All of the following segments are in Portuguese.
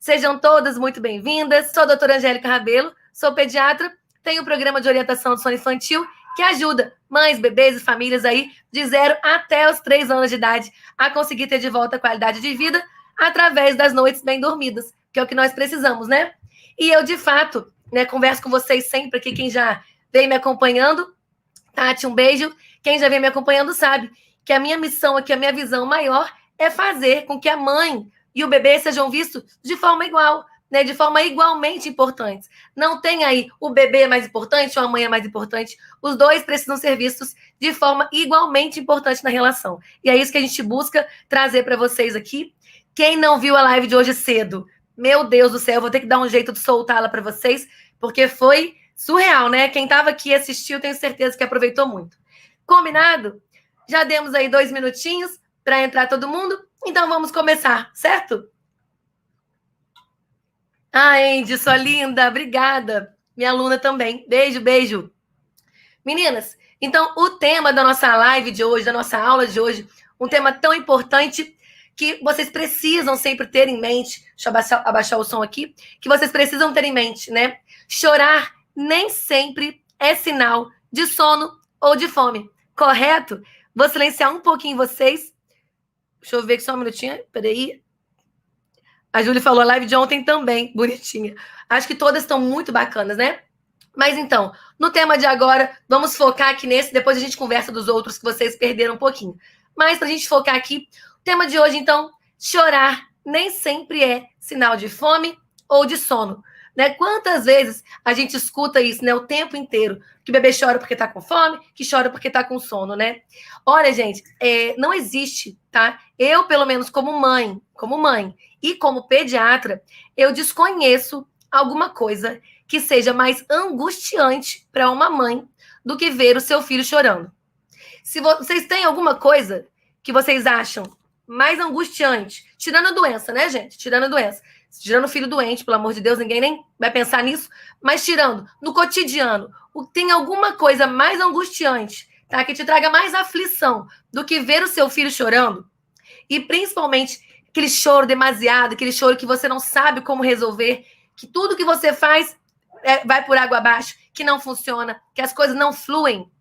Sejam todas muito bem-vindas. Sou a doutora Angélica Rabelo, sou pediatra, tenho um programa de orientação de sono infantil que ajuda mães, bebês e famílias aí de 0 até os 3 anos de idade a conseguir ter de volta a qualidade de vida através das noites bem dormidas, que é o que nós precisamos, né? E eu, de fato, converso com vocês sempre aqui, quem já vem me acompanhando. Tati, um beijo. Quem já vem me acompanhando sabe que a minha missão aqui, a minha visão maior é fazer com que a mãe e o bebê sejam vistos de forma igual, de forma igualmente importante. Não tem aí o bebê é mais importante ou a mãe é mais importante. Os dois precisam ser vistos de forma igualmente importante na relação. E é isso que a gente busca trazer para vocês aqui. Quem não viu a live de hoje cedo, meu Deus do céu, eu vou ter que dar um jeito de soltá-la para vocês, porque foi surreal, né? Quem estava aqui e assistiu, tenho certeza que aproveitou muito. Combinado? Já demos aí 2 minutinhos para entrar todo mundo, então vamos começar, certo? Andy, sua linda, obrigada. Minha aluna também. Beijo, beijo. Meninas, então o tema da nossa live de hoje, da nossa aula de hoje, um tema tão importante que vocês precisam sempre ter em mente. Deixa eu abaixar o som aqui. Que vocês precisam ter em mente, né? Chorar nem sempre é sinal de sono ou de fome, correto? Vou silenciar um pouquinho vocês. Deixa eu ver aqui só um minutinho. Peraí. A Júlia falou a live de ontem também, bonitinha. Acho que todas estão muito bacanas, né? Mas então, no tema de agora, vamos focar aqui nesse, depois a gente conversa dos outros que vocês perderam um pouquinho. Mas pra gente focar aqui, o tema de hoje, então, chorar nem sempre é sinal de fome ou de sono. Né? Quantas vezes a gente escuta isso, né, o tempo inteiro, que o bebê chora porque tá com fome, que chora porque tá com sono, né? Olha, gente, não existe, tá? Eu, pelo menos como mãe e como pediatra, eu desconheço alguma coisa que seja mais angustiante para uma mãe do que ver o seu filho chorando. Se vocês têm alguma coisa que vocês acham mais angustiante, tirando a doença, né, gente? Tirando a doença. Tirando o filho doente, pelo amor de Deus, ninguém nem vai pensar nisso, mas tirando, no cotidiano, tem alguma coisa mais angustiante, tá? Que te traga mais aflição do que ver o seu filho chorando, e principalmente aquele choro demasiado, aquele choro que você não sabe como resolver, que tudo que você faz vai por água abaixo, que não funciona, que as coisas não fluem.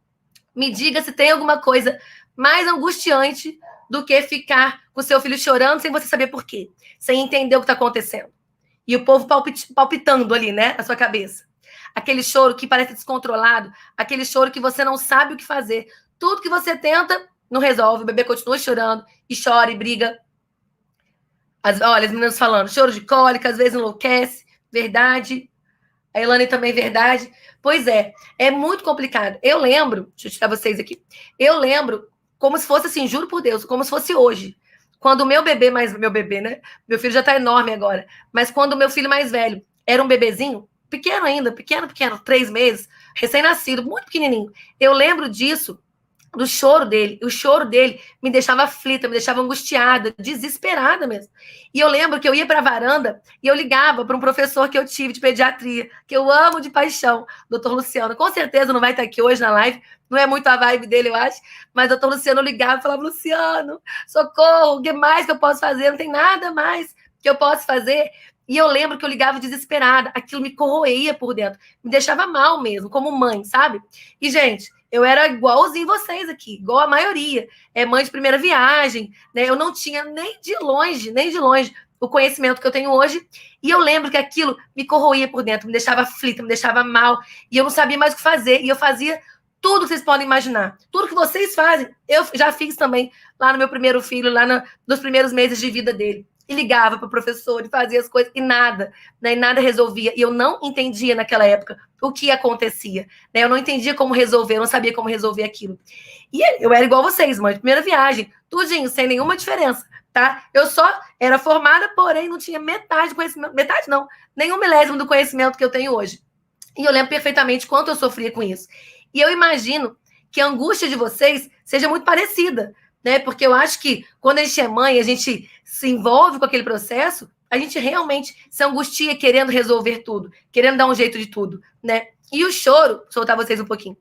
Me diga se tem alguma coisa mais angustiante do que ficar com o seu filho chorando sem você saber por quê, sem entender o que está acontecendo. E o povo palpitando ali, né, na sua cabeça. Aquele choro que parece descontrolado, aquele choro que você não sabe o que fazer. Tudo que você tenta, não resolve. O bebê continua chorando, e chora, e briga. Olha, as meninas falando, choro de cólica, às vezes enlouquece, verdade. A Elane também, verdade. Pois é muito complicado. Eu lembro, deixa eu tirar vocês aqui, eu lembro como se fosse assim, juro por Deus, como se fosse hoje. Quando o meu bebê, né? Meu filho já tá enorme agora, mas quando o meu filho mais velho era um bebezinho, pequeno ainda, pequeno, 3 meses, recém-nascido, muito pequenininho. Eu lembro disso, do choro dele. O choro dele me deixava aflita, me deixava angustiada, desesperada mesmo. E eu lembro que eu ia para a varanda e eu ligava para um professor que eu tive de pediatria, que eu amo de paixão, doutor Luciano. Com certeza não vai estar aqui hoje na live, não é muito a vibe dele, eu acho, mas doutor Luciano ligava e falava, Luciano, socorro, o que mais que eu posso fazer? Não tem nada mais que eu possa fazer. E eu lembro que eu ligava desesperada, aquilo me corroía por dentro, me deixava mal mesmo, como mãe, sabe? E, gente, eu era igualzinho vocês aqui, igual a maioria. É mãe de primeira viagem, né? Eu não tinha nem de longe, o conhecimento que eu tenho hoje. E eu lembro que aquilo me corroía por dentro, me deixava aflita, me deixava mal. E eu não sabia mais o que fazer. E eu fazia tudo que vocês podem imaginar. Tudo que vocês fazem, eu já fiz também lá no meu primeiro filho, nos primeiros meses de vida dele. E ligava para o professor e fazia as coisas e nada, né? E nada resolvia. E eu não entendia naquela época o que acontecia, né? Eu não entendia como resolver, eu não sabia como resolver aquilo. E eu era igual vocês, mãe, primeira viagem, tudinho, sem nenhuma diferença, tá? Eu só era formada, porém não tinha metade do conhecimento, metade não, nenhum milésimo do conhecimento que eu tenho hoje. E eu lembro perfeitamente quanto eu sofria com isso. E eu imagino que a angústia de vocês seja muito parecida, né? Porque eu acho que quando a gente é mãe, a gente se envolve com aquele processo, a gente realmente se angustia querendo resolver tudo, querendo dar um jeito de tudo, né? E o choro, soltar vocês um pouquinho.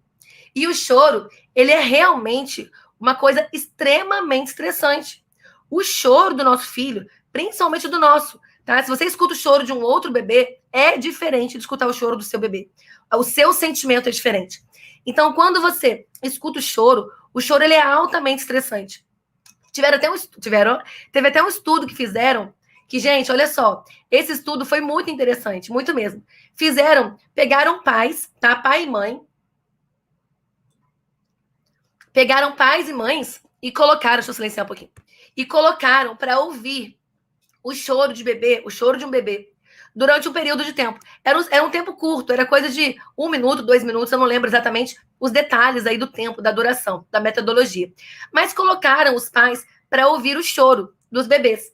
E o choro, ele é realmente uma coisa extremamente estressante. O choro do nosso filho, principalmente do nosso, tá? Se você escuta o choro de um outro bebê, é diferente de escutar o choro do seu bebê. O seu sentimento é diferente. Então, quando você escuta o choro ele é altamente estressante. Teve até um estudo que fizeram, que, gente, olha só, esse estudo foi muito interessante, muito mesmo. Pegaram pais, tá? Pai e mãe. Pegaram pais e mães e colocaram, deixa eu silenciar um pouquinho, e colocaram para ouvir o choro de um bebê, durante um período de tempo. Era um tempo curto, era coisa de 1 minuto, 2 minutos, eu não lembro exatamente os detalhes aí do tempo, da duração, da metodologia. Mas colocaram os pais para ouvir o choro dos bebês.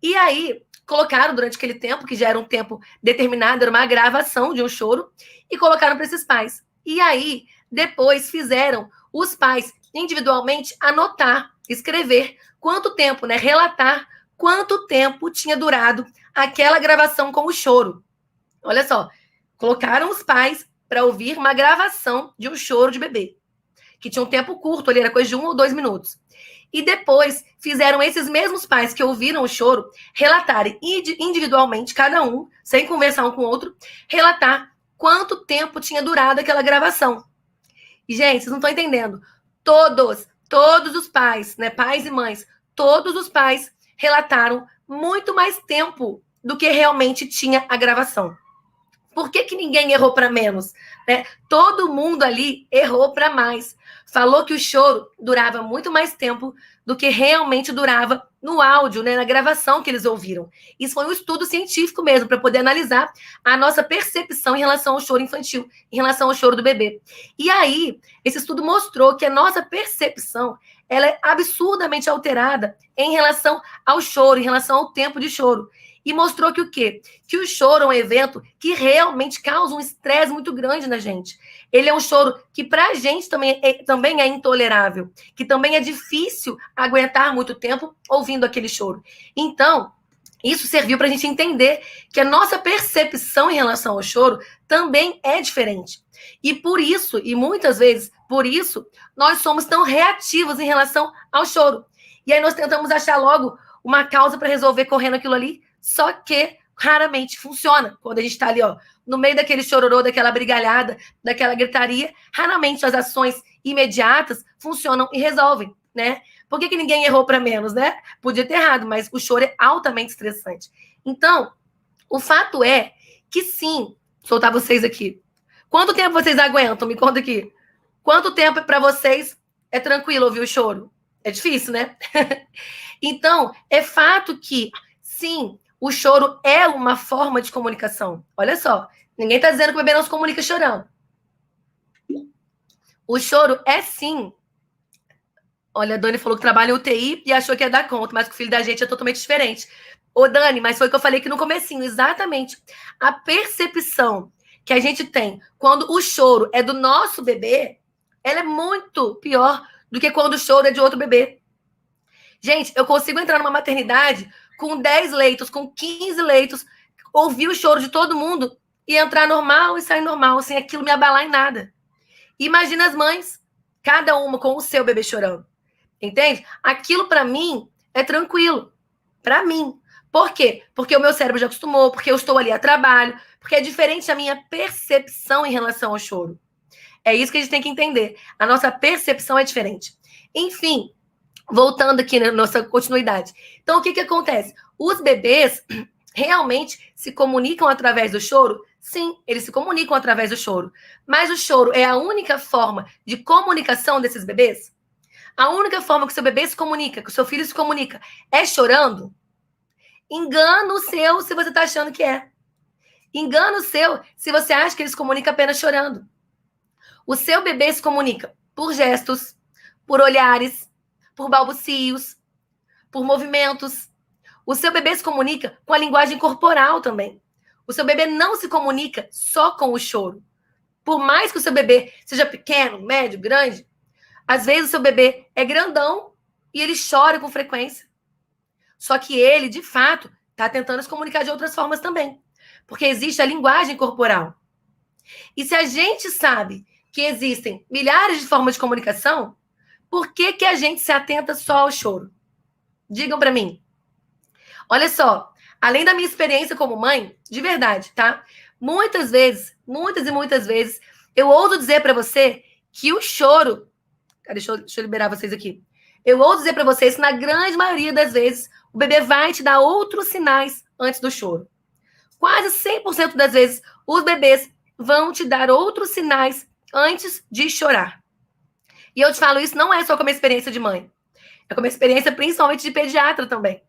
E aí, colocaram durante aquele tempo, que já era um tempo determinado, era uma gravação de um choro, e colocaram para esses pais. E aí, depois fizeram os pais individualmente anotar, escrever quanto tempo, né? Relatar quanto tempo tinha durado aquela gravação com o choro. Olha só, colocaram os pais para ouvir uma gravação de um choro de bebê, que tinha um tempo curto ali, era coisa de 1 ou 2 minutos. E depois fizeram esses mesmos pais que ouviram o choro relatarem individualmente, cada um, sem conversar um com o outro, relatar quanto tempo tinha durado aquela gravação. E, gente, vocês não estão entendendo. Todos os pais, né, pais e mães, todos os pais relataram muito mais tempo do que realmente tinha a gravação. Por que ninguém errou para menos? Né? Todo mundo ali errou para mais. Falou que o choro durava muito mais tempo do que realmente durava no áudio, né, na gravação que eles ouviram. Isso foi um estudo científico mesmo, para poder analisar a nossa percepção em relação ao choro infantil, em relação ao choro do bebê. E aí, esse estudo mostrou que a nossa percepção ela é absurdamente alterada em relação ao choro, em relação ao tempo de choro. E mostrou que o quê? Que o choro é um evento que realmente causa um estresse muito grande na gente. Ele é um choro que para a gente também é intolerável, que também é difícil aguentar muito tempo ouvindo aquele choro. Então, isso serviu para a gente entender que a nossa percepção em relação ao choro também é diferente. E por isso, e muitas vezes por isso, nós somos tão reativos em relação ao choro. E aí nós tentamos achar logo uma causa para resolver correndo aquilo ali, só que raramente funciona. Quando a gente está ali, ó, no meio daquele chororô, daquela brigalhada, daquela gritaria, raramente as ações imediatas funcionam e resolvem, né? Por que ninguém errou para menos, né? Podia ter errado, mas o choro é altamente estressante. Então, o fato é que sim, soltar vocês aqui. Quanto tempo vocês aguentam? Me conta aqui. Quanto tempo para vocês é tranquilo ouvir o choro? É difícil, né? Então, é fato que, sim, o choro é uma forma de comunicação. Olha só, ninguém está dizendo que o bebê não se comunica chorando. O choro é sim. Olha, a Dani falou que trabalha em UTI e achou que ia dar conta, mas que o filho da gente é totalmente diferente. Ô, Dani, mas foi o que eu falei aqui no comecinho, exatamente. A percepção que a gente tem quando o choro é do nosso bebê, ela é muito pior do que quando o choro é de outro bebê. Gente, eu consigo entrar numa maternidade com 10 leitos, com 15 leitos, ouvir o choro de todo mundo e entrar normal e sair normal, sem aquilo me abalar em nada. Imagina as mães, cada uma com o seu bebê chorando. Entende? Aquilo, para mim, é tranquilo. Para mim. Por quê? Porque o meu cérebro já acostumou, porque eu estou ali a trabalho, porque é diferente a minha percepção em relação ao choro. É isso que a gente tem que entender. A nossa percepção é diferente. Enfim, voltando aqui na nossa continuidade. Então, o que acontece? Os bebês realmente se comunicam através do choro? Sim, eles se comunicam através do choro. Mas o choro é a única forma de comunicação desses bebês? A única forma que o seu bebê se comunica, que o seu filho se comunica, é chorando? Engano seu se você está achando que é. Engano seu se você acha que ele se comunica apenas chorando. O seu bebê se comunica por gestos, por olhares, por balbucios, por movimentos. O seu bebê se comunica com a linguagem corporal também. O seu bebê não se comunica só com o choro. Por mais que o seu bebê seja pequeno, médio, grande, às vezes o seu bebê é grandão e ele chora com frequência. Só que ele, de fato, está tentando se comunicar de outras formas também. Porque existe a linguagem corporal. E se a gente sabe que existem milhares de formas de comunicação, por que a gente se atenta só ao choro? Digam para mim. Olha só, além da minha experiência como mãe, de verdade, tá? Muitas vezes, muitas e muitas vezes, eu ouso dizer para você que o choro... Deixa eu liberar vocês aqui. Eu ouso dizer para vocês que, na grande maioria das vezes, o bebê vai te dar outros sinais antes do choro. Quase 100% das vezes, os bebês vão te dar outros sinais antes de chorar. E eu te falo isso não é só como experiência de mãe. É como experiência principalmente de pediatra também.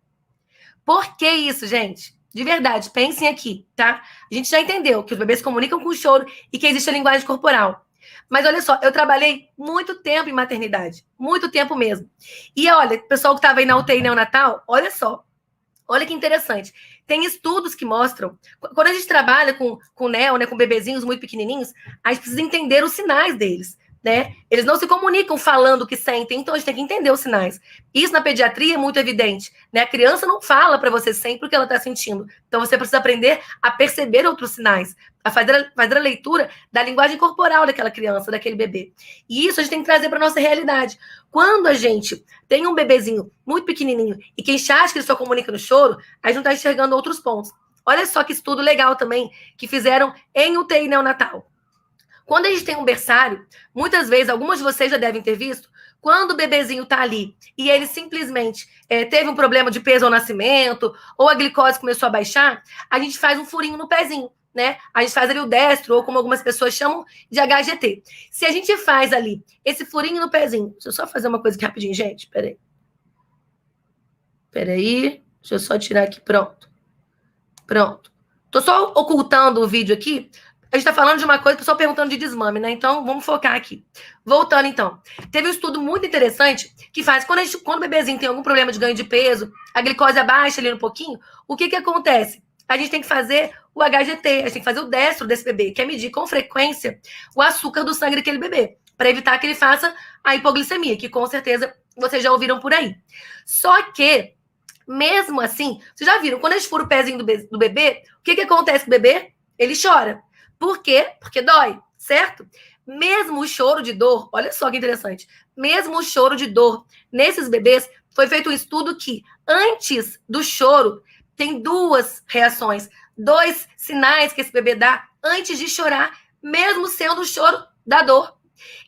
Por que isso, gente? De verdade, pensem aqui, tá? A gente já entendeu que os bebês comunicam com o choro e que existe a linguagem corporal. Mas olha só, eu trabalhei muito tempo em maternidade. Muito tempo mesmo. E olha, o pessoal que estava aí na UTI neonatal, olha só. Olha que interessante. Tem estudos que mostram... Quando a gente trabalha com neo, né, com bebezinhos muito pequenininhos, a gente precisa entender os sinais deles. Né? Eles não se comunicam falando o que sentem, então a gente tem que entender os sinais. Isso na pediatria é muito evidente, né? A criança não fala para você sempre o que ela está sentindo. Então você precisa aprender a perceber outros sinais, a fazer a leitura da linguagem corporal daquela criança, daquele bebê. E isso a gente tem que trazer para nossa realidade. Quando a gente tem um bebezinho muito pequenininho e que a gente acha que ele só comunica no choro, a gente não está enxergando outros pontos. Olha só que estudo legal também que fizeram em UTI neonatal. Quando a gente tem um berçário, muitas vezes, algumas de vocês já devem ter visto, quando o bebezinho está ali e ele simplesmente teve um problema de peso ao nascimento, ou a glicose começou a baixar, a gente faz um furinho no pezinho, né? A gente faz ali o destro, ou como algumas pessoas chamam, de HGT. Se a gente faz ali esse furinho no pezinho... Deixa eu só fazer uma coisa aqui rapidinho, gente. Peraí. Deixa eu só tirar aqui. Pronto. Tô só ocultando o vídeo aqui. A gente tá falando de uma coisa, o pessoal perguntando de desmame, né? Então, vamos focar aqui. Voltando, então. Teve um estudo muito interessante que faz, quando o bebezinho tem algum problema de ganho de peso, a glicose abaixa ali um pouquinho, o que acontece? A gente tem que fazer o HGT, a gente tem que fazer o destro desse bebê, que é medir com frequência o açúcar do sangue daquele bebê, para evitar que ele faça a hipoglicemia, que com certeza vocês já ouviram por aí. Só que, mesmo assim, vocês já viram, quando a gente fura o pezinho do bebê, o que acontece com o bebê? Ele chora. Por quê? Porque dói, certo? Mesmo o choro de dor, olha só que interessante, mesmo o choro de dor nesses bebês, foi feito um estudo que antes do choro tem duas reações, dois sinais que esse bebê dá antes de chorar, mesmo sendo o choro da dor.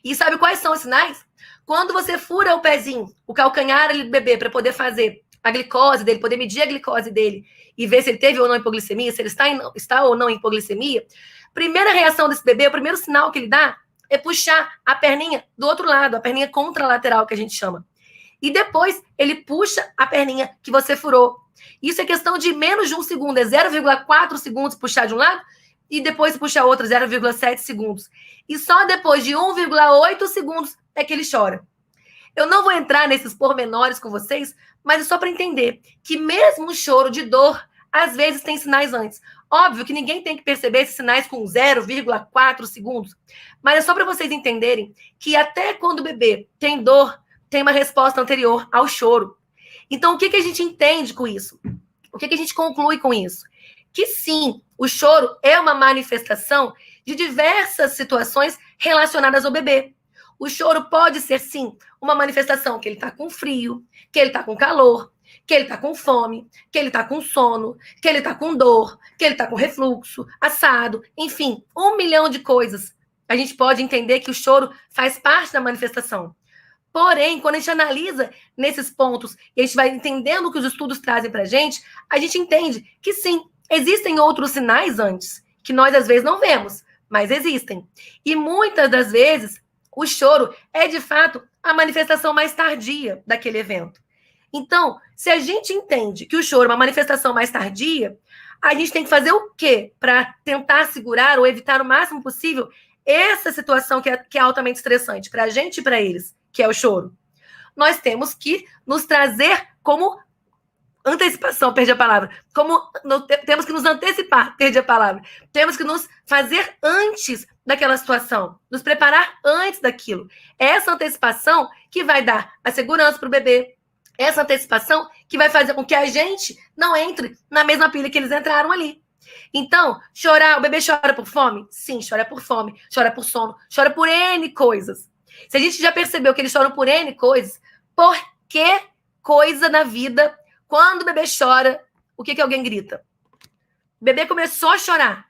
E sabe quais são os sinais? Quando você fura o pezinho, o calcanhar ali do bebê, para poder fazer a glicose dele, poder medir a glicose dele e ver se ele teve ou não hipoglicemia, se ele está ou não em hipoglicemia, primeira reação desse bebê, o primeiro sinal que ele dá é puxar a perninha do outro lado, a perninha contralateral, que a gente chama. E depois ele puxa a perninha que você furou. Isso é questão de menos de 1 segundo, é 0,4 segundos puxar de um lado e depois puxar a outra, 0,7 segundos. E só depois de 1,8 segundos é que ele chora. Eu não vou entrar nesses pormenores com vocês, mas é só para entender que mesmo o choro de dor, às vezes tem sinais antes. Óbvio que ninguém tem que perceber esses sinais com 0,4 segundos, mas é só para vocês entenderem que até quando o bebê tem dor, tem uma resposta anterior ao choro. Então, o que a gente entende com isso? O que a gente conclui com isso? Que sim, o choro é uma manifestação de diversas situações relacionadas ao bebê. O choro pode ser, sim, uma manifestação que ele está com frio, que ele está com calor, que ele está com fome, que ele está com sono, que ele está com dor, que ele está com refluxo, assado, enfim, 1 milhão de coisas. A gente pode entender que o choro faz parte da manifestação. Porém, quando a gente analisa nesses pontos e a gente vai entendendo o que os estudos trazem para a gente entende que sim, existem outros sinais antes, que nós às vezes não vemos, mas existem. E muitas das vezes, o choro é de fato a manifestação mais tardia daquele evento. Então, se a gente entende que o choro é uma manifestação mais tardia, a gente tem que fazer o quê para tentar segurar ou evitar o máximo possível essa situação que é altamente estressante para a gente e para eles, que é o choro? Nós temos que nos trazer como antecipação, perdi a palavra. Temos que nos antecipar, perdi a palavra. Temos que nos fazer antes daquela situação, nos preparar antes daquilo. É essa antecipação que vai dar a segurança para o bebê, essa antecipação que vai fazer com que a gente não entre na mesma pilha que eles entraram ali. Então, chorar, o bebê chora por fome? Sim, chora por fome, chora por sono, chora por N coisas. Se a gente já percebeu que eles choram por N coisas, por que coisa na vida, quando o bebê chora, o que alguém grita? O bebê começou a chorar.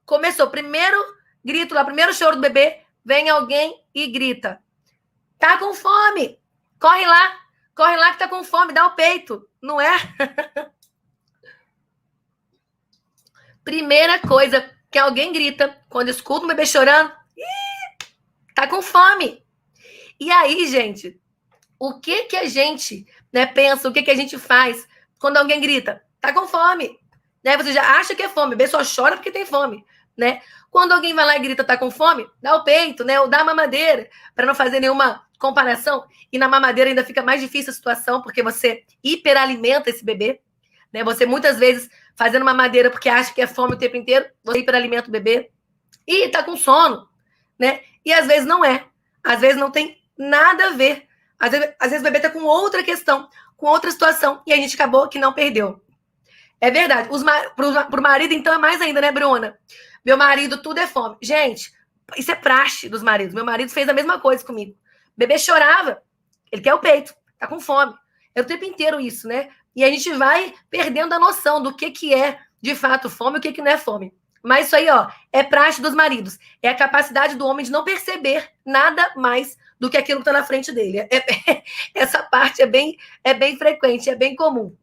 Começou, primeiro grito lá, primeiro choro do bebê, vem alguém e grita. Tá com fome. Corre lá que tá com fome, dá o peito. Não é? Primeira coisa que alguém grita quando escuta um bebê chorando, tá com fome. E aí, gente, o que a gente, né, pensa, o que a gente faz quando alguém grita, tá com fome? Né? Você já acha que é fome, o bebê só chora porque tem fome, né? Quando alguém vai lá e grita, tá com fome, dá o peito, né? Ou dá a mamadeira, para não fazer nenhuma comparação. E na mamadeira ainda fica mais difícil a situação, porque você hiperalimenta esse bebê, né? Você muitas vezes fazendo mamadeira porque acha que é fome o tempo inteiro, você hiperalimenta o bebê. E tá com sono, né? E às vezes não é. Às vezes não tem nada a ver. Às vezes o bebê tá com outra questão, com outra situação, e a gente acabou que não perdeu. É verdade. Pro marido, então, é mais ainda, né, Bruna? Meu marido, tudo é fome. Gente, isso é praxe dos maridos. Meu marido fez a mesma coisa comigo. O bebê chorava, ele quer o peito, tá com fome. É o tempo inteiro isso, né? E a gente vai perdendo a noção do que é, de fato, fome e o que não é fome. Mas isso aí, ó, é praxe dos maridos. É a capacidade do homem de não perceber nada mais do que aquilo que está na frente dele. Essa parte é bem frequente, é bem comum.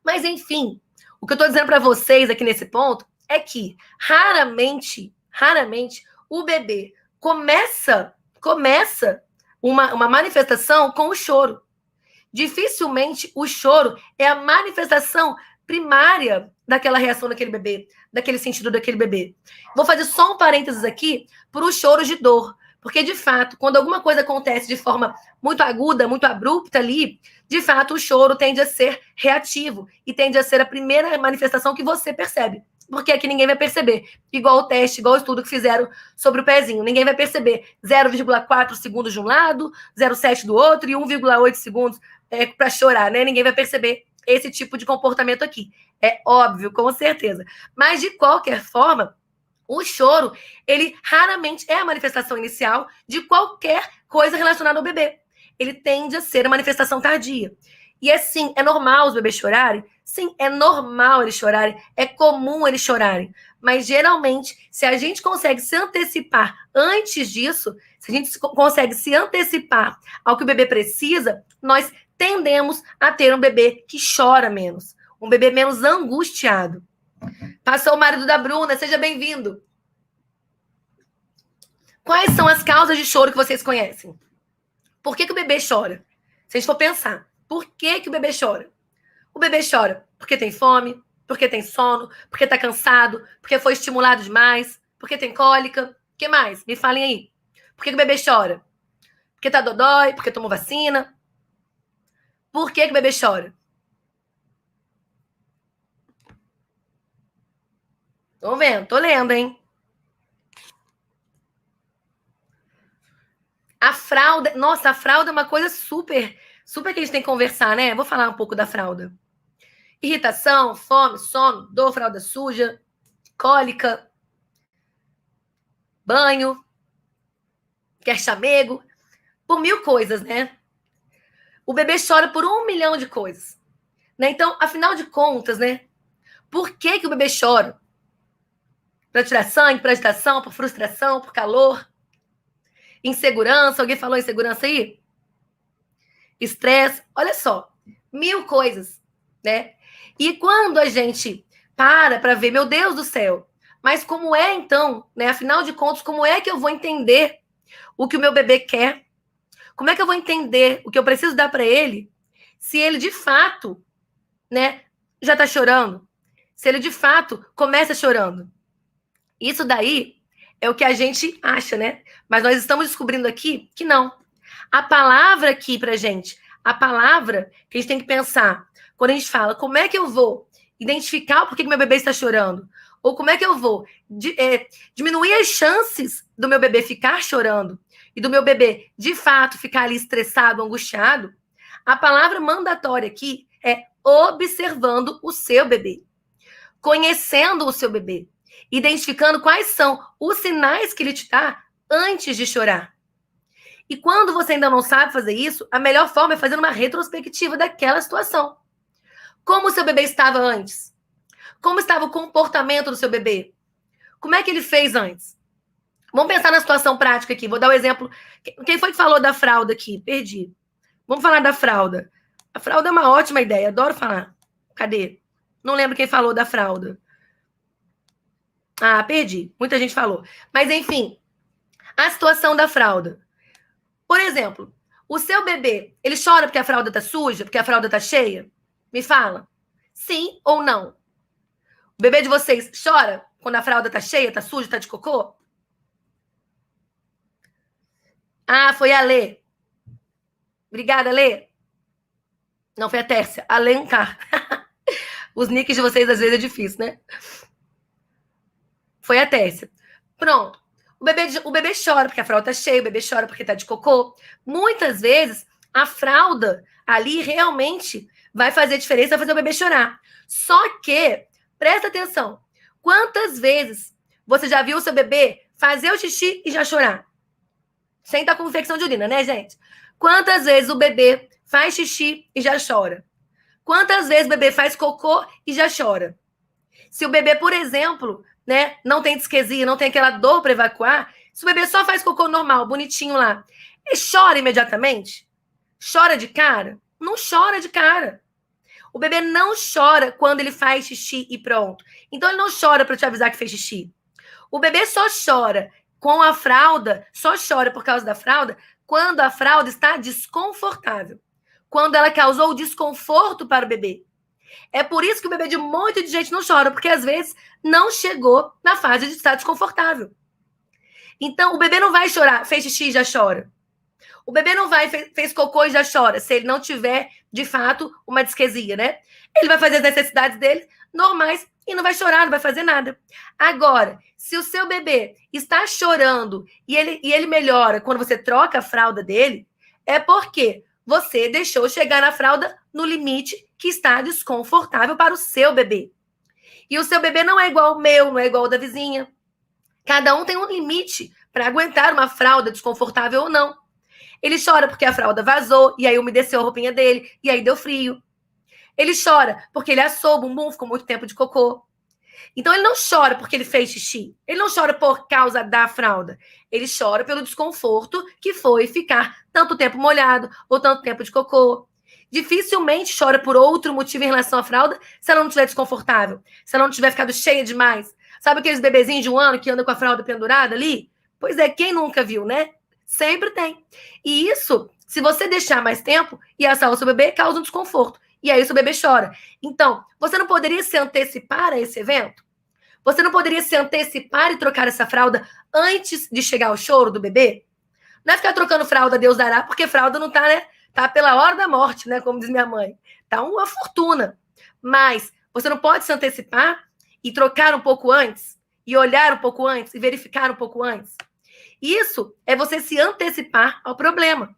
Mas, enfim, o que eu estou dizendo para vocês aqui nesse ponto é que, raramente, o bebê começa uma manifestação com o choro. Dificilmente o choro é a manifestação primária daquela reação daquele bebê, daquele sentido daquele bebê. Vou fazer só um parênteses aqui para os choros de dor. Porque, de fato, quando alguma coisa acontece de forma muito aguda, muito abrupta ali, de fato, o choro tende a ser reativo e tende a ser a primeira manifestação que você percebe. Porque aqui ninguém vai perceber. Igual o teste, igual o estudo que fizeram sobre o pezinho. Ninguém vai perceber 0,4 segundos de um lado, 0,7 do outro e 1,8 segundos para chorar, né? Ninguém vai perceber esse tipo de comportamento aqui. É óbvio, com certeza. Mas, de qualquer forma, o choro, ele raramente é a manifestação inicial de qualquer coisa relacionada ao bebê. Ele tende a ser a manifestação tardia. E sim, é normal os bebês chorarem? Sim, é normal eles chorarem, é comum eles chorarem. Mas, geralmente, se a gente consegue se antecipar antes disso, se a gente consegue se antecipar ao que o bebê precisa, nós tendemos a ter um bebê que chora menos, um bebê menos angustiado. Passou o marido da Bruna, seja bem-vindo. Quais são as causas de choro que vocês conhecem? Por que o bebê chora? Se a gente for pensar, por que o bebê chora? O bebê chora porque tem fome, porque tem sono, porque tá cansado, porque foi estimulado demais, porque tem cólica. O que mais? Me falem aí. Por que o bebê chora? Porque tá dodói, porque tomou vacina. Por que o bebê chora? Tô vendo, tô lendo, hein? A fralda, nossa, a fralda é uma coisa super que a gente tem que conversar, né? Vou falar um pouco da fralda. Irritação, fome, sono, dor, fralda suja, cólica, banho, quer chamego, por 1000 coisas, né? O bebê chora por 1 milhão de coisas, né? Então, afinal de contas, né? Por que o bebê chora? Para tirar sangue, para agitação, por frustração, por calor, insegurança. Alguém falou insegurança aí? Estresse. Olha só, 1000 coisas, né? E quando a gente para ver, meu Deus do céu, mas como é então, né? Afinal de contas, como é que eu vou entender o que o meu bebê quer? Como é que eu vou entender o que eu preciso dar para ele se ele de fato, né, já está chorando? Se ele de fato começa chorando? Isso daí é o que a gente acha, né? Mas nós estamos descobrindo aqui que não. A palavra aqui pra gente, a palavra que a gente tem que pensar, quando a gente fala, como é que eu vou identificar o porquê que meu bebê está chorando? Ou como é que eu vou diminuir as chances do meu bebê ficar chorando e do meu bebê, de fato, ficar ali estressado, angustiado? A palavra mandatória aqui é observando o seu bebê, conhecendo o seu bebê, identificando quais são os sinais que ele te dá antes de chorar. E quando você ainda não sabe fazer isso, a melhor forma é fazer uma retrospectiva daquela situação. Como o seu bebê estava antes? Como estava o comportamento do seu bebê? Como é que ele fez antes? Vamos pensar na situação prática aqui. Vou dar um exemplo. Quem foi que falou da fralda aqui? Perdi. Vamos falar da fralda. A fralda é uma ótima ideia. Adoro falar. Cadê? Não lembro quem falou da fralda. Ah, perdi. Muita gente falou. Mas, enfim, a situação da fralda. Por exemplo, o seu bebê, ele chora porque a fralda tá suja, porque a fralda tá cheia? Me fala. Sim ou não? O bebê de vocês chora quando a fralda tá cheia, tá suja, tá de cocô? Ah, foi a Lê. Obrigada, Lê. Não foi a Tércia. Alencar. Os nicks de vocês, às vezes, é difícil, né? Foi a Tércia. Pronto. O bebê chora porque a fralda tá cheia, o bebê chora porque tá de cocô. Muitas vezes, a fralda ali realmente vai fazer diferença, vai fazer o bebê chorar. Só que, presta atenção, quantas vezes você já viu o seu bebê fazer o xixi e já chorar? Sem estar com infecção de urina, né, gente? Quantas vezes o bebê faz xixi e já chora? Quantas vezes o bebê faz cocô e já chora? Se o bebê, por exemplo, né, não tem disquesia, não tem aquela dor para evacuar, se o bebê só faz cocô normal, bonitinho lá, ele chora imediatamente? Chora de cara? Não chora de cara. O bebê não chora quando ele faz xixi e pronto. Então ele não chora para te avisar que fez xixi. O bebê só chora com a fralda, só chora por causa da fralda, quando a fralda está desconfortável. Quando ela causou desconforto para o bebê. É por isso que o bebê de um monte de gente não chora, porque às vezes não chegou na fase de estar desconfortável. Então, o bebê não vai chorar, fez xixi e já chora. O bebê não vai, fez cocô e já chora, se ele não tiver, de fato, uma disquesia, né? Ele vai fazer as necessidades dele normais e não vai chorar, não vai fazer nada. Agora, se o seu bebê está chorando e ele melhora quando você troca a fralda dele, é porque você deixou chegar na fralda no limite que está desconfortável para o seu bebê. E o seu bebê não é igual ao meu, não é igual ao da vizinha. Cada um tem um limite para aguentar uma fralda desconfortável ou não. Ele chora porque a fralda vazou e aí umedeceu a roupinha dele e aí deu frio. Ele chora porque ele assou o bumbum, ficou muito tempo de cocô. Então ele não chora porque ele fez xixi. Ele não chora por causa da fralda. Ele chora pelo desconforto que foi ficar tanto tempo molhado ou tanto tempo de cocô. Dificilmente chora por outro motivo em relação à fralda se ela não estiver desconfortável, se ela não tiver ficado cheia demais. Sabe aqueles bebezinhos de 1 ano que andam com a fralda pendurada ali? Pois é, quem nunca viu, né? Sempre tem. E isso, se você deixar mais tempo e assar o seu bebê, causa um desconforto. E aí o seu bebê chora. Então, você não poderia se antecipar a esse evento? Você não poderia se antecipar e trocar essa fralda antes de chegar ao choro do bebê? Não é ficar trocando fralda, Deus dará, porque fralda não tá, né? Tá pela hora da morte, né? Como diz minha mãe. Tá uma fortuna. Mas você não pode se antecipar e trocar um pouco antes, e olhar um pouco antes, e verificar um pouco antes. Isso é você se antecipar ao problema.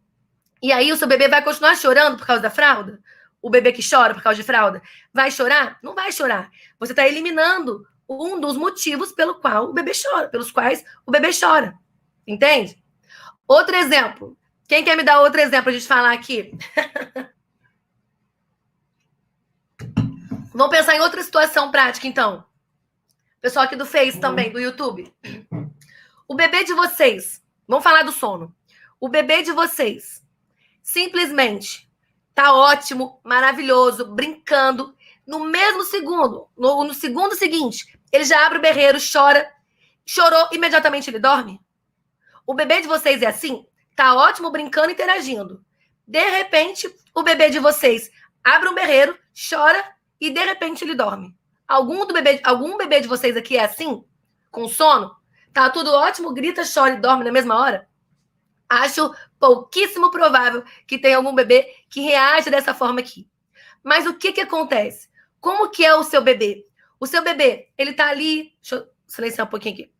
E aí o seu bebê vai continuar chorando por causa da fralda? O bebê que chora por causa de fralda vai chorar? Não vai chorar. Você está eliminando um dos motivos pelo qual o bebê chora, pelos quais o bebê chora. Entende? Outro exemplo. Quem quer me dar outro exemplo pra gente falar aqui? Vamos pensar em outra situação prática, então. Pessoal aqui do Face também, do YouTube. O bebê de vocês, vamos falar do sono. O bebê de vocês simplesmente tá ótimo, maravilhoso, brincando. No mesmo segundo, no segundo seguinte, ele já abre o berreiro, chora. Chorou, imediatamente ele dorme? O bebê de vocês é assim? Tá ótimo, brincando, interagindo. De repente, o bebê de vocês abre um berreiro, chora e de repente ele dorme. Algum bebê de vocês aqui é assim? Com sono? Tá tudo ótimo, grita, chora e dorme na mesma hora? Acho pouquíssimo provável que tenha algum bebê que reaja dessa forma aqui. Mas o que acontece? Como que é o seu bebê? O seu bebê, ele tá ali... Deixa eu silenciar um pouquinho aqui.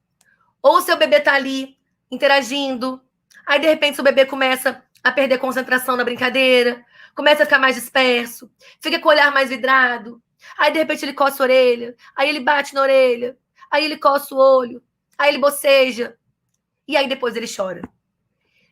Ou o seu bebê tá ali, interagindo. Aí, de repente, seu bebê começa a perder concentração na brincadeira, começa a ficar mais disperso, fica com o olhar mais vidrado. Aí, de repente, ele coça a orelha, aí ele bate na orelha, aí ele coça o olho, aí ele boceja, e aí depois ele chora.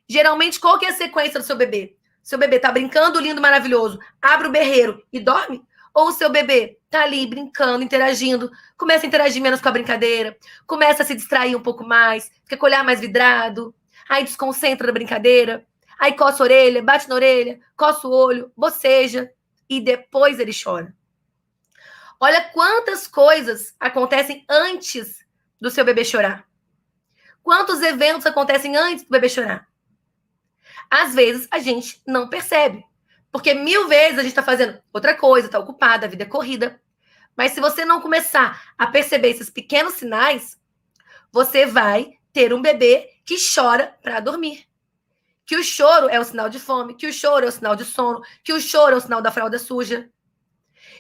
Geralmente, qual que é a sequência do seu bebê? Seu bebê tá brincando, lindo, maravilhoso, abre o berreiro e dorme? ou o seu bebê tá ali brincando, interagindo, começa a interagir menos com a brincadeira, começa a se distrair um pouco mais, fica com o olhar mais vidrado, aí desconcentra da brincadeira, aí coça a orelha, bate na orelha, coça o olho, boceja, e depois ele chora. Olha quantas coisas acontecem antes do seu bebê chorar. Quantos eventos acontecem antes do bebê chorar? Às vezes a gente não percebe. Porque 1000 vezes a gente está fazendo outra coisa, está ocupada, a vida é corrida. Mas se você não começar a perceber esses pequenos sinais, você vai ter um bebê que chora para dormir. Que o choro é o sinal de fome, que o choro é o sinal de sono, que o choro é o sinal da fralda suja.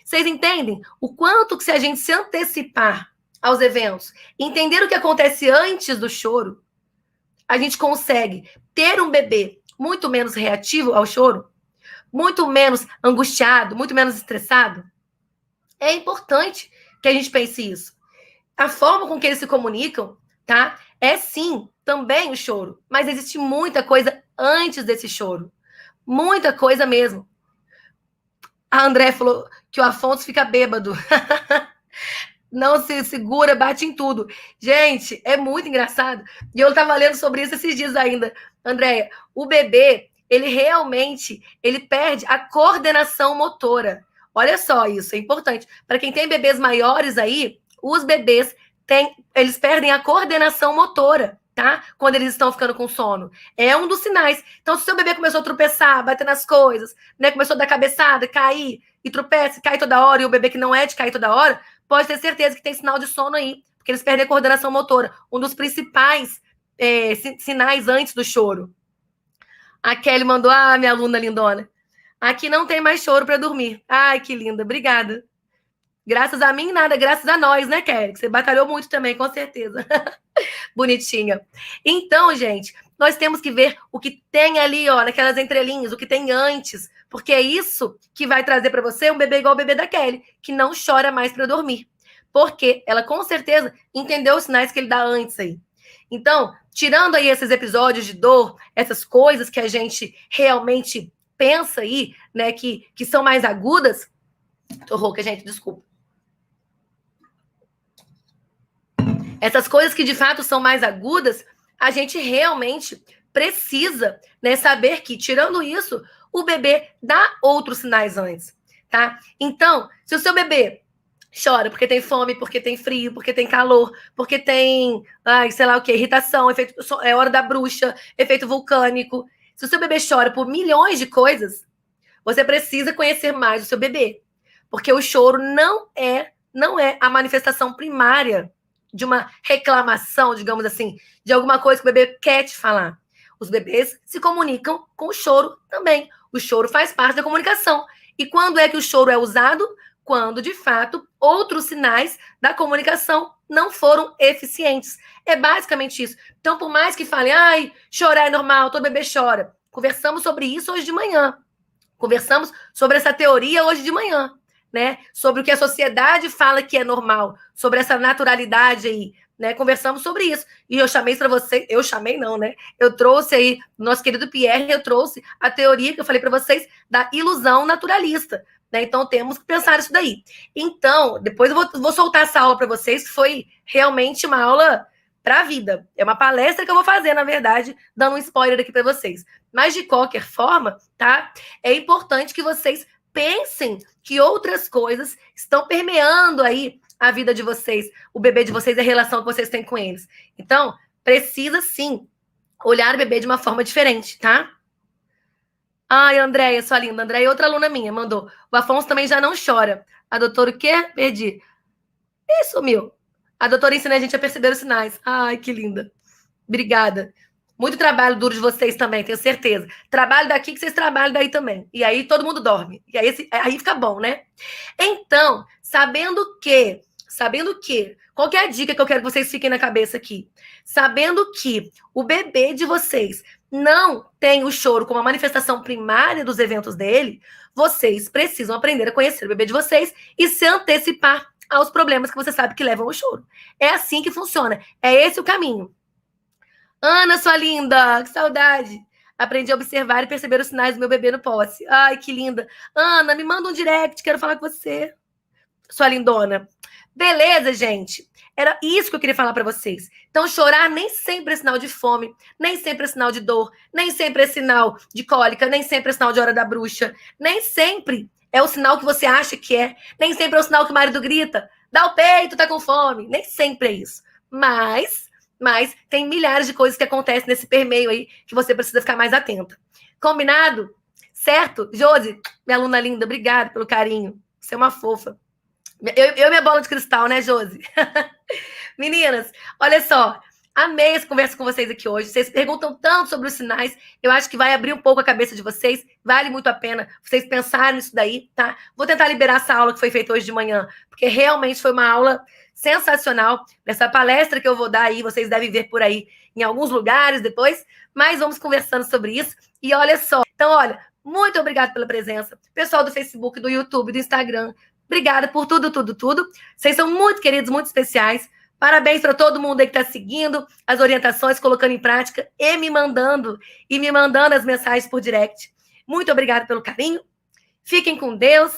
Vocês entendem o quanto que se a gente se antecipar aos eventos, entender o que acontece antes do choro, a gente consegue ter um bebê muito menos reativo ao choro, muito menos angustiado, muito menos estressado. É importante que a gente pense isso. A forma com que eles se comunicam, tá? É sim também o choro, mas existe muita coisa antes desse choro. Muita coisa mesmo. A André falou que o Afonso fica bêbado. Não se segura, bate em tudo. Gente, é muito engraçado. E eu estava lendo sobre isso esses dias ainda. Andréia, o bebê, ele perde a coordenação motora. Olha só isso, é importante. Para quem tem bebês maiores aí, os bebês eles perdem a coordenação motora, tá? Quando eles estão ficando com sono. É um dos sinais. Então, se o seu bebê começou a tropeçar, bater nas coisas, né? Começou a dar cabeçada, cair, e tropeça, cai toda hora, e o bebê que não é de cair toda hora, pode ter certeza que tem sinal de sono aí, porque eles perdem a coordenação motora. Um dos principais sinais antes do choro. A Kelly mandou, minha aluna lindona. Aqui não tem mais choro para dormir. Ai, que linda, obrigada. Graças a mim, nada, graças a nós, né, Kelly? Você batalhou muito também, com certeza. Bonitinha. Então, gente, nós temos que ver o que tem ali, ó, naquelas entrelinhas, o que tem antes, porque é isso que vai trazer para você um bebê igual o bebê da Kelly, que não chora mais para dormir. Porque ela, com certeza, entendeu os sinais que ele dá antes aí. Então, tirando aí esses episódios de dor, essas coisas que a gente realmente pensa aí, né, que são mais agudas. Tô rouca, gente, desculpa. Essas coisas que de fato são mais agudas, a gente realmente precisa, né, saber que, tirando isso, o bebê dá outros sinais antes, tá? Então, se o seu bebê chora porque tem fome, porque tem frio, porque tem calor, porque tem, sei lá o que, irritação, é hora da bruxa, efeito vulcânico. Se o seu bebê chora por milhões de coisas, você precisa conhecer mais o seu bebê. Porque o choro não é a manifestação primária de uma reclamação, digamos assim, de alguma coisa que o bebê quer te falar. Os bebês se comunicam com o choro também. O choro faz parte da comunicação. E quando é que o choro é usado? Quando, de fato, outros sinais da comunicação não foram eficientes. É basicamente isso. Então, por mais que falem, chorar é normal, todo bebê chora. Conversamos sobre isso hoje de manhã. Conversamos sobre essa teoria hoje de manhã, né? Sobre o que a sociedade fala que é normal, sobre essa naturalidade aí, né? Conversamos sobre isso. E eu chamei para você, eu chamei não, né? Eu trouxe aí, nosso querido Pierre, eu trouxe a teoria que eu falei para vocês da ilusão naturalista, né? Então temos que pensar isso daí. Então, depois eu vou soltar essa aula para vocês, que foi realmente uma aula para a vida. É uma palestra que eu vou fazer, na verdade, dando um spoiler aqui para vocês. Mas, de qualquer forma, tá? É importante que vocês pensem que outras coisas estão permeando aí a vida de vocês, o bebê de vocês e a relação que vocês têm com eles. Então, precisa, sim, olhar o bebê de uma forma diferente, tá? Ai, Andréia, sua linda. Andréia é outra aluna minha, mandou. O Afonso também já não chora. A doutora o quê? Perdi. Ih, sumiu. A doutora ensina a gente a perceber os sinais. Ai, que linda. Obrigada. Muito trabalho duro de vocês também, tenho certeza. Trabalho daqui que vocês trabalham daí também. E aí todo mundo dorme. E aí fica bom, né? Então, sabendo que, qual que é a dica que eu quero que vocês fiquem na cabeça aqui? Sabendo que o bebê de vocês não tem o choro como a manifestação primária dos eventos dele, vocês precisam aprender a conhecer o bebê de vocês e se antecipar aos problemas que você sabe que levam ao choro. É assim que funciona. É esse o caminho. Ana, sua linda, que saudade. Aprendi a observar e perceber os sinais do meu bebê no posse. Ai, que linda. Ana, me manda um direct, quero falar com você. Sua lindona. Beleza, gente? Era isso que eu queria falar para vocês. Então, chorar nem sempre é sinal de fome, nem sempre é sinal de dor, nem sempre é sinal de cólica, nem sempre é sinal de hora da bruxa, nem sempre é o sinal que você acha que é, nem sempre é o sinal que o marido grita, dá o peito, tá com fome. Nem sempre é isso. Mas tem milhares de coisas que acontecem nesse permeio aí que você precisa ficar mais atenta. Combinado? Certo? Josi, minha aluna linda, obrigada pelo carinho. Você é uma fofa. Eu e minha bola de cristal, né, Josi? Meninas, olha só. Amei essa conversa com vocês aqui hoje. Vocês perguntam tanto sobre os sinais. Eu acho que vai abrir um pouco a cabeça de vocês. Vale muito a pena vocês pensarem nisso daí, tá? Vou tentar liberar essa aula que foi feita hoje de manhã, porque realmente foi uma aula sensacional. Nessa palestra que eu vou dar aí, vocês devem ver por aí em alguns lugares depois. Mas vamos conversando sobre isso. E olha só. Então, olha, muito obrigada pela presença. Pessoal do Facebook, do YouTube, do Instagram. Obrigada por tudo. Vocês são muito queridos, muito especiais. Parabéns para todo mundo aí que está seguindo as orientações, colocando em prática e me mandando as mensagens por direct. Muito obrigada pelo carinho. Fiquem com Deus.